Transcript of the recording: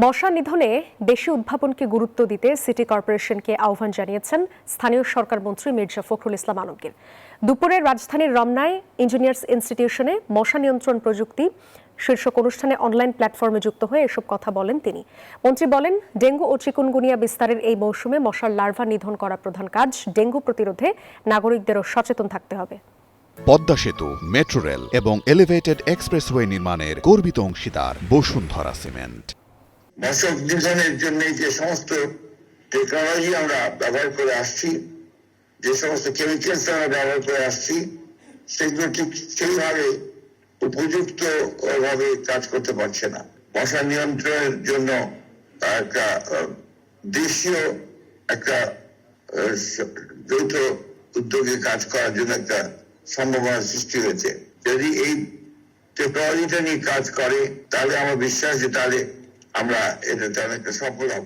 মশা নিধনে দেশি উদ্ভাবনকে গুরুত্ব দিতে সিটি কর্পোরেশনকে আহ্বান জানিয়েছেন স্থানীয় সরকার মন্ত্রী মির্জা ফখরুল ইসলাম আলমগীর। দুপুরে রাজধানীর রমনায় ইঞ্জিনিয়ার্স ইনস্টিটিউশনে মশা নিয়ন্ত্রণ প্রযুক্তি শীর্ষক অনুষ্ঠানে অনলাইন প্ল্যাটফর্মে যুক্ত হয়ে এসব কথা বলেন তিনি। মন্ত্রী বলেন, ডেঙ্গু ও চিকুনগুনিয়া বিস্তারের এই মৌসুমে মশার লার্ভা নিধন করা প্রধান কাজ। ডেঙ্গু প্রতিরোধে নাগরিকদেরও সচেতন থাকতে হবে। পদ্মা সেতু, মেট্রো রেল এবং এলিভেটেড এক্সপ্রেসওয়ে নির্মাণের গর্বিত অংশীদার বসুন্ধরা সিমেন্ট। মশা নিধনের জন্য যে সমস্ত টেকনোলজি আমরা ব্যবহার করে আসছি, যে সমস্ত কেমিক্যালস আমরা ব্যবহার করে আসছি, সেগুলো ঠিক সেইভাবে উপযুক্ত ভাবে কাজ করতে পারছে না। মশা নিয়ন্ত্রণের জন্য একটা দেশীয় একটা যৌথ উদ্যোগে কাজ করার জন্য একটা সম্ভাবনা সৃষ্টি হয়েছে। যদি এই টেকনোলজিটা নিয়ে কাজ করে, তাহলে আমার বিশ্বাস যে তাহলে আমরা এটাতে অনেকটা সফল হব।